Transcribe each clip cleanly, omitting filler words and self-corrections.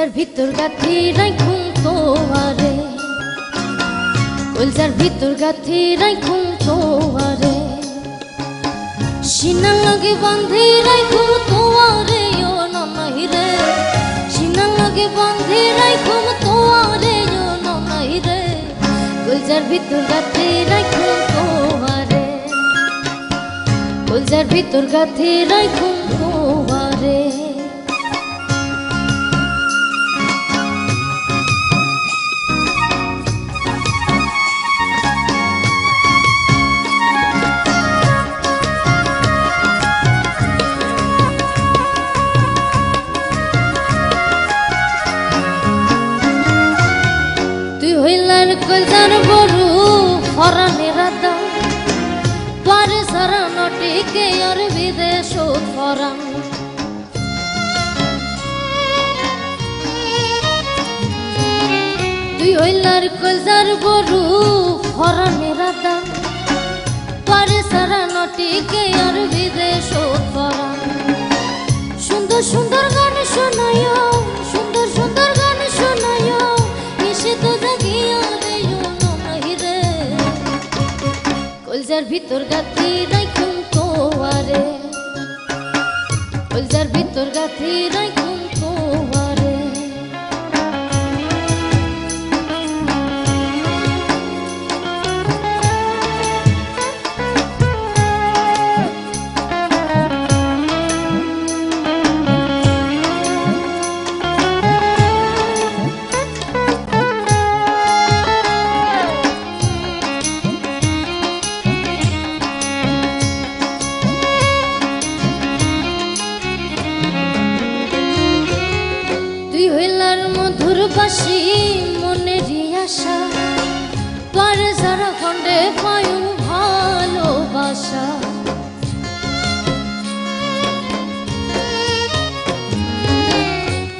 কলজার ভিতর গাথি রাইখুম তোয়ারে, কলজার ভিতর গাথি রাইখুম তোয়ারে, সিনার লগে বাঁধি রাইখুম তোয়ারে ও ননাইরে, সিনার লগে বাঁধি রাইখুম তোয়ারে ও ননাইরে, কলজার ভিতর গাথি রাইখুম তোয়ারে, কলজার ভিতর গাথি রাইখুম তোয়ারে। কলজার বড়ু ফরানের দাম পারে সারা নটিকে আর বিদেশ ফরান, তুই হইলার কলজার বড়ু ফরানের দাম পারে সারা নটিকে আর বিদেশ ফরান। সুন্দর সুন্দর গান শোনায়, সুন্দর সুন্দর গান শোনায়, মিশে তো জাগিয়া কলজার ভিতর গাথি রাইখুম তোয়ারে, কলজার ভিতর গাথি রাইখুম তোয়ারে। বাসি মনেরই আশা পারে যারা খন্ডে পায়ু ভালোবাসা,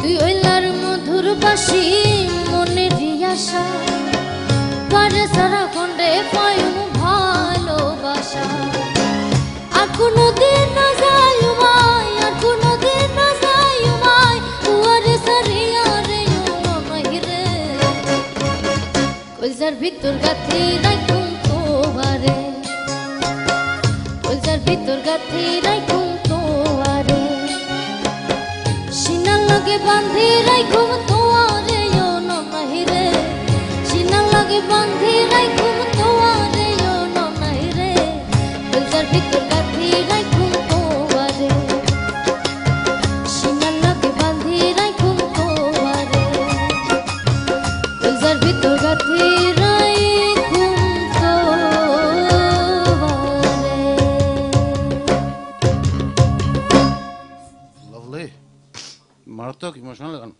তুই ওইলার মধুর বাসি মনেরই আশা পারে যারা খন্ডে পায়ু ভালোবাসা। আর কোনো দিন না যায় মাই, আর কোনো দিন না যায় মাই, তুয়ারে সারিয়া কলজার ভিতর গাথি রাইখুম তোয়ারে, কলজার ভিতর গাথি রাইখুম তোয়ারে, সিনার লগে বাঁধি রাইখুম তোয়ারে ও ননাইরে, সিনার লগে বাঁধি রাইখুম তোয়ারে ও ননাইরে, কলজার ভিতর গাথি রাইখুম তোয়ারে, সিনার লগে বাঁধি রাইখুম তোয়ারে, কলজার ভিতর গাথি মারাত্মক ইমোশনাল গান।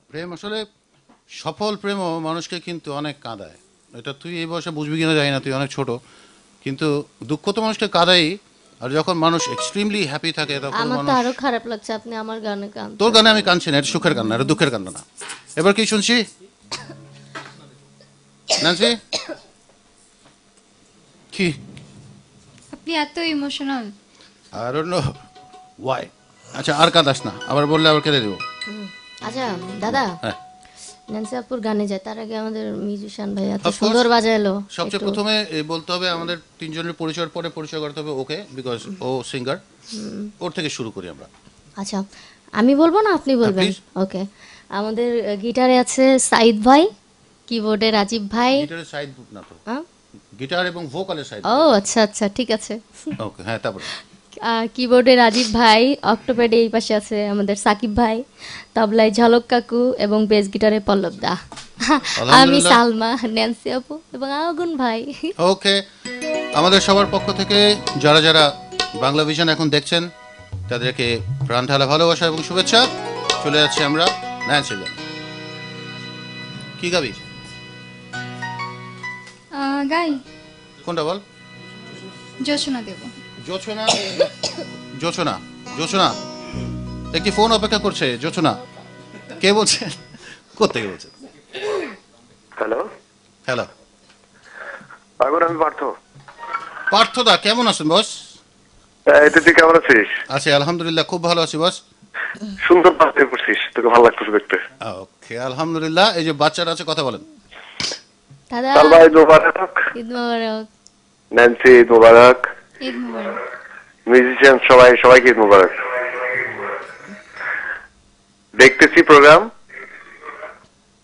প্রেম আসলে সফল প্রেমও মানুষকে কিন্তু অনেক কাঁদায়, এটা তুই এই বয়সে বুঝবি কিনা জানি না, তুই অনেক ছোট, কিন্তু দুঃখ তো মানুষকে কাঁদাই। আর যখন মানুষ এক্সট্রিমলি হ্যাপি থাকে তখন আমার তো আরো খারাপ লাগছে আপনি আমার গানে গান। তোর গানে আমি কাঁদছি না, এটা সুখের গান না, এটা দুঃখের গান না। এবার কি শুনছি নানসি? কি আপনি এত emotional? I don't know why. আচ্ছা আর কাঁদাস না, আবার বললে আবার কেঁদে দেবো। আচ্ছা দাদা, হ্যাঁ ন্যান্সি আপুর গানে যায় তার আগে আমাদের মিউজিশিয়ান ভাই এত সুন্দর বাজাইলো। সবচেয়ে প্রথমে বলতে হবে আমাদের তিনজনের পরিচয়ের পরে পরিচয় করতে হবে ওকে, বিকজ ও সিঙ্গার, ওর থেকে শুরু করি আমরা। আচ্ছা আমি বলবো না আপনি বলবেন? ওকে, আমাদের গিটারে আছে সাইদ ভাই, কিবোর্ডে রাজীব ভাই। গিটারে সাইদ না তো, গিটার এবং ভোকালে সাইদ। ও আচ্ছা আচ্ছা ঠিক আছে ওকে হ্যাঁ। তারপরে কিবোর্ডে রাজীব ভাই, অক্টোপ্যাডে এই পাশে আছে আমাদের সাকিব ভাই, তবলায় ঝলক কাকু এবং বেস গিটারে পল্লব দা, আমি সালমা, ন্যান্সি আপু এবং আগুন ভাই। ওকে, আমাদের সবার পক্ষ থেকে যারা যারা বাংলা ভিশন এখন দেখছেন তাদেরকে প্রাণ ঢালা ভালোবাসা এবং শুভেচ্ছা। চলে যাচ্ছি আমরা ন্যান্সি গান। কি গাবি? গাই। কোনটা বল? জোছনা দেব। জোছনা, জোছনা, জোছনা একটি ফোন অপেক্ষা করছে। জোছনা কে বলছে? কোথেকে বলছে? হ্যালো হ্যালো আগুন, আমি পার্থ। পার্থদা কেমন আছেন বস? তুই কেমন আছিস? আছি আলহামদুলিল্লাহ, খুব ভালো আছি বস। সুন্দর পাত্রে করছিস, তোকে ভালো লাগতেছে দেখতে। ওকে, আলহামদুলিল্লাহ। এই যে বাচ্চারা আছে, কথা বলেন। দাদা সালমা ঈদ মোবারক, ঈদ মোবারক। ন্যান্সি ঈদ মোবারক, ঈদ মুবারক। মিউজিশিয়ান সবাইকে ঈদ মোবারক। দেখতেছি প্রোগ্রাম,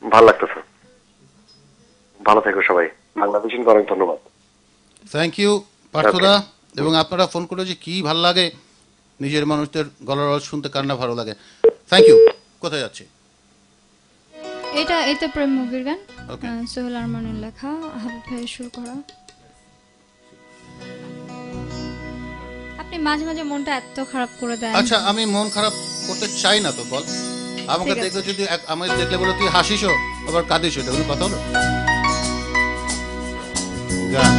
ভালো লাগতেছে। ভালো থেকো সবাই। বাংলাদেশকে অনেক ধন্যবাদ। থ্যাংক ইউ পার্থদা। এবং আপনারা ফোন করে যে কি ভালো লাগে, নিজের মানুষদের গলার আওয়াজ শুনতে কার না ভালো লাগে। Thank you. কোথায় যাচ্ছে? এটা প্রেম মুভির গান, Okay. সোহেল আরমানের লেখা, হাবিব ভাইয়ের সুর করা। আপনি মাঝে মাঝে মনটা এত খারাপ করে দেন। আচ্ছা, আমি মন খারাপ করতে চাই না তো, বল। আমাকে ঠিক আছে। দেখলে যদি আমাকে দেখলে বলে তুই হাসিসও আবার কাঁদিস, এটা কোনো কথা হলো? গান।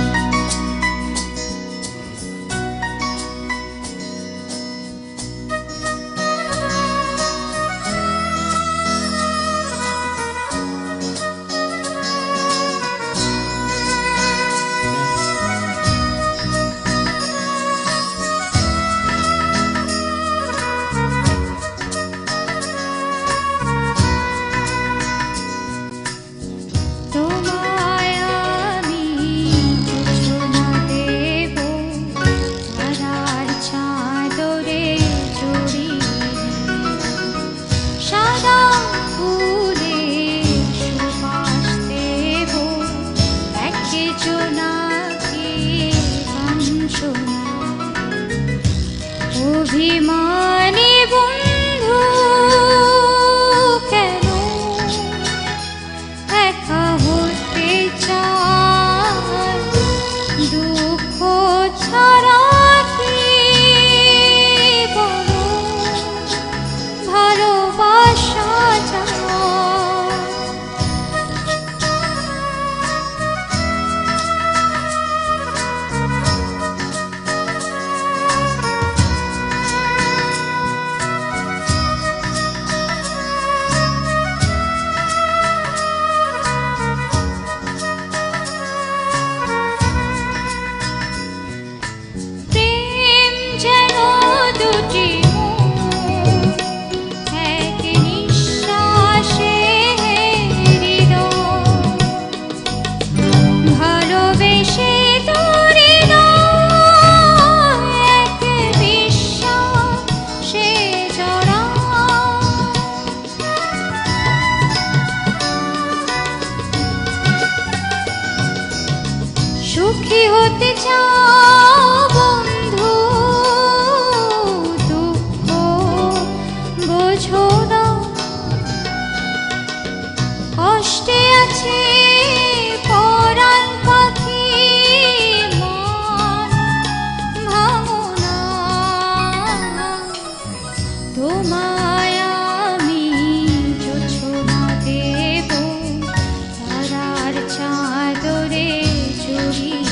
তোমায় আমি জোছনা দেব, ধারার চাদরে জড়িয়ে, সাদা ফুলের সুবাস দেব, একে জোনাকি কাঞ্চনা। অভিমানী বন্ধু কেন একা হতে চায়, দুঃখ ছাড়া কি বলো ভালোবাসা যায়? প্রেম যেন দুটি মন, এক নিঃশ্বাসে হৃদয়, ভালোবেসে তোরে নয়, এক বিশ্বাসে জড়ায়। সুখী হতে চাও বন্ধু, দুঃখ বোঝো না, কষ্টে আছে পরাণ পাখি, মন ভাঙো না। তোমায় আমি জোছনা দেব, ধারার চাদরে জড়িয়ে,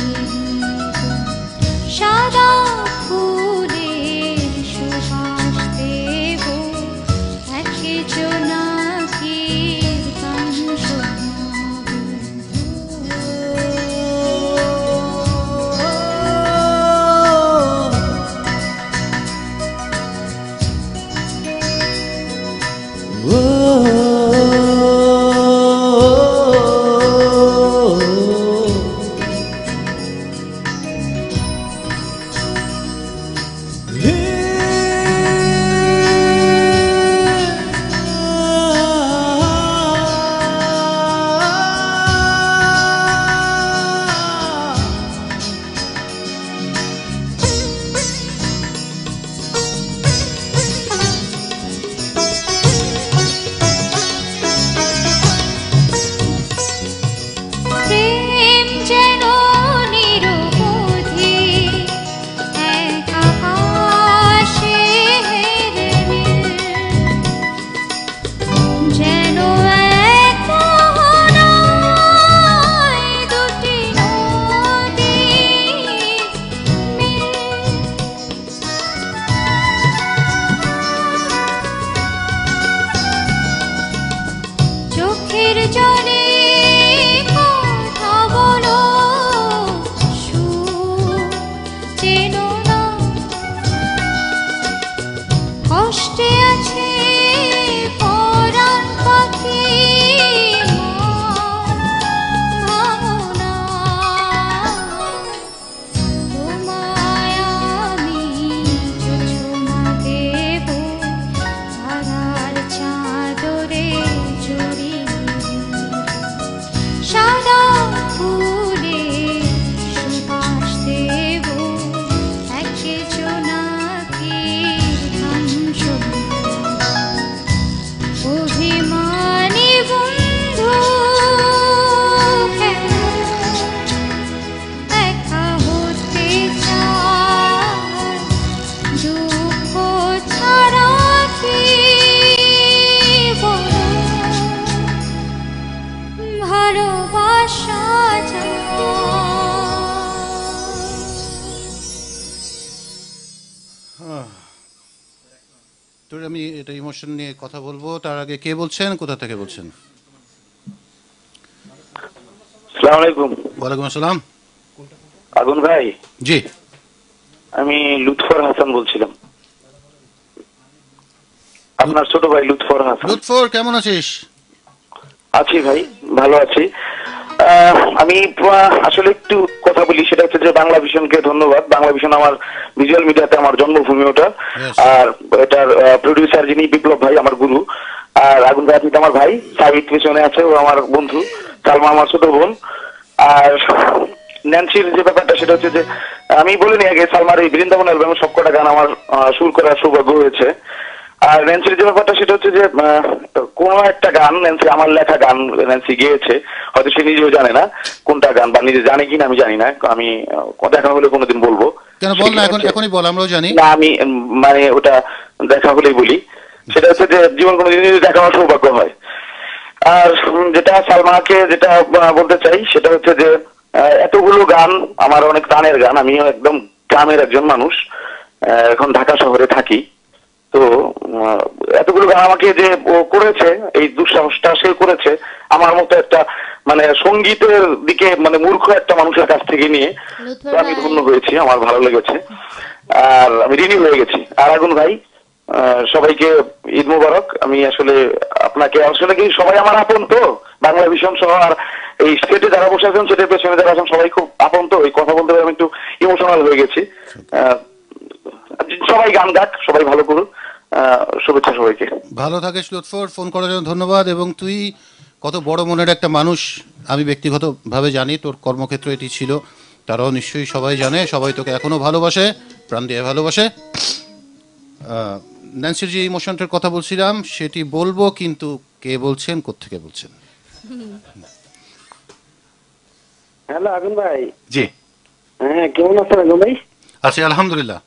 আমি এটা ইমোশন নিয়ে কথা বলবো, তার আগে কে বলছেন, কোথা থেকে বলছেন? আসসালামু আলাইকুম। ওয়ালাইকুম আসসালাম। আগুন ভাই, জি, আমি লুৎফর হাসান বলছিলাম, আপনার ছোট ভাই লুৎফর হাসান। লুৎফর কেমন আছিস? আছি ভাই, ভালো আছি। আমি আসলে একটু কথা বলি, সেটা হচ্ছে যে বাংলা ভিশনকে ধন্যবাদ। বাংলা ভিশন আমার ভিজুয়াল মিডিয়াতে আমার জন্মভূমি ওটা। Yes. আর এটার প্রডিউসার যিনি বিপ্লব ভাই, আমার গুরু। আর আগুন ভাই, আপনি তো আমার ভাই। সাবিত পিছনে আছে, ও আমার বন্ধু। সালমা আমার ছোট বোন। আর ন্যান্সির যে ব্যাপারটা, সেটা হচ্ছে যে আমি বলিনি আগে, সালমার এই বৃন্দাবন অ্যালবামে সবকটা গান আমার সুর করার সৌভাগ্য হয়েছে। আর ন্যান্সির যে ব্যাপারটা, সেটা হচ্ছে যে কোন একটা গান ন্যান্সি, আমার লেখা গান ন্যান্সি গেয়েছে, হয়তো সে নিজেও জানে না কোনটা গান, বা নিজে জানে কিনা আমি জানি না। আমি দেখা হলে কোনোদিন বলবো। কেন বল না, এখনই বল, আমরাও জানি না। আমি মানে ওটা দেখা হলেই বলি। সেটা হচ্ছে যে জীবন কোনোদিন দেখা হওয়ার সৌভাগ্য হয়। আর যেটা সালমাকে যেটা বলতে চাই, সেটা হচ্ছে যে এতগুলো গান আমার অনেক প্রাণের গান। আমিও একদম গ্রামের একজন মানুষ, এখন ঢাকা শহরে থাকি। তো এতগুলো গান আমাকে যে ও করেছে, এই দুঃসাহসটা সে করেছে আমার মতো একটা মানে সঙ্গীতের দিকে মানে মূর্খ একটা মানুষের কাছ থেকে নিয়ে। তো আমি ধন্য হয়েছি, আমার ভালো লেগেছে, আর আমি ঋণী হয়ে গেছি। আর আগুন ভাই, সবাইকে ঈদ মোবারক। আমি আসলে আপনাকে আসলে কি সবাই আমার আপন তো, বাংলা ভিশন সহ, আর এই স্টেটে যারা বসে আছেন, স্টেটের পেছনে যারা আছেন, সবাই খুব আপন তো। এই কথা বলতে আমি একটু ইমোশনাল হয়ে গেছি। সবাই গান গাক, সবাই ভালো করুন। শুভেচ্ছা সবাইকে। ভালো থাকিস লুৎফর, ফোন করার জন্য ধন্যবাদ। এবং তুই কত বড় মনের একটা মানুষ আমি ব্যক্তিগতভাবে জানি, তোর কর্মক্ষেত্র এটি ছিল, তারাও নিশ্চয়ই সবাই জানে, সবাই তোকে এখনো ভালোবাসে, প্রাণ দিয়ে ভালোবাসে। ন্যান্সির যে ইমোশনটার কথা বলছিলাম সেটি বলবো, কিন্তু কে বলছেন, কোত্থেকে বলছেন? হ্যালো আগুন ভাই। জি, হ্যাঁ, কেমন আছেন আগুন ভাই? আছি আলহামদুলিল্লাহ।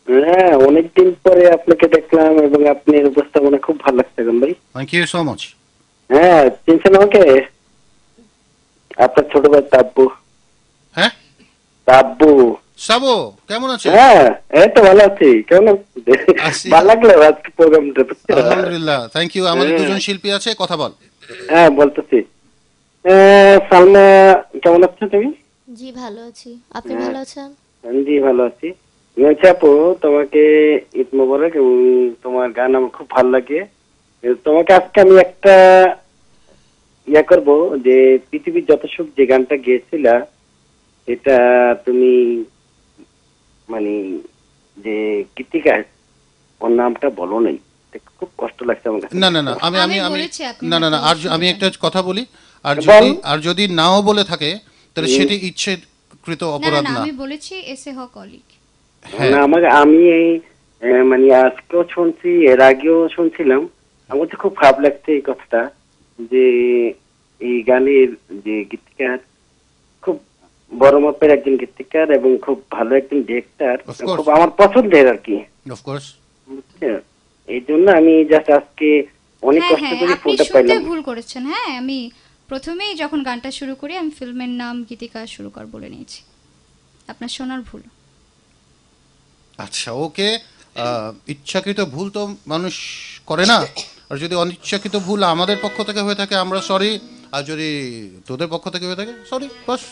হ্যাঁ, অনেকদিন পরে আপনাকে দেখলাম এবং আপনার উপস্থাপনা খুব ভালো লাগছে আগুন ভাই। Thank you so much. হ্যাঁ, চিনছেন আমাকে? আপনার ছোট ভাই তাব্বু। হ্যাঁ, তাব্বু। সাবো কেমন আছে? হ্যাঁ, এই তো ভালো আছি। কেমন আছি। ভালো লাগলো আজকে প্রোগ্রামটা। আলহামদুলিল্লাহ, থ্যাংক ইউ। আমাদের দুজন শিল্পী আছে, কথা বল। হ্যাঁ, বলতেছি। সালমা, কেমন আছো তুমি? জি ভালো আছি, আপনি ভালো আছেন? জি ভালো আছি। আপু, তোমাকে ঈদ মোবারক, এবং তোমার গান আমার খুব ভালো লাগে। তোমাকে আজকে আমি একটা করব, যে পৃথিবীর যত সুখ যে গানটা গেয়েছিলা, এটা তুমি মানে যে গীতিকার, ওর নামটা বলো নাই, খুব কষ্ট লাগছে আমার কাছে। না না না, আমি আমি আমি আমি বলেছি, আপনি না না না, আর আমি একটা কথা বলি, আর যদি নাও বলে থাকে তাহলে সেটি ইচ্ছেকৃত অপরাধ না। আমি বলেছি এসে হ কলিগ। না, আমি এই মানে আজকেও শুনছি, এর আগেও শুনছিলাম। আমার তো খুব খারাপ লাগছে এই কথাটা, যে এই গানের যে গীতিকার খুব বড় মাপের একজন গীতিকার এবং খুব ভালো একজন ডিরেক্টর, Of course. খুব আমার পছন্দের আর কি। Of course. বুঝছেন? এই জন্য আমি জাস্ট আজকে অনেক হ্যাঁ কষ্ট হ্যাঁ, করে আপনি ফোনটা শুনতে পাইলাম। ভুল করেছেন। হ্যাঁ, আমি প্রথমেই যখন গানটা শুরু করি আমি ফিল্মের নাম গীতিকা শুরু কর বলে নিয়েছি। আপনার শোনার ভুল। আচ্ছা, ওকে। ইচ্ছাকৃত ভুল তো মানুষ করে না, আর যদি অনিচ্ছাকৃত ভুল আমাদের পক্ষ থেকে হয়ে থাকে আমরা সরি, আর যদি তোদের পক্ষ থেকে হয়ে থাকে সরি, বাস।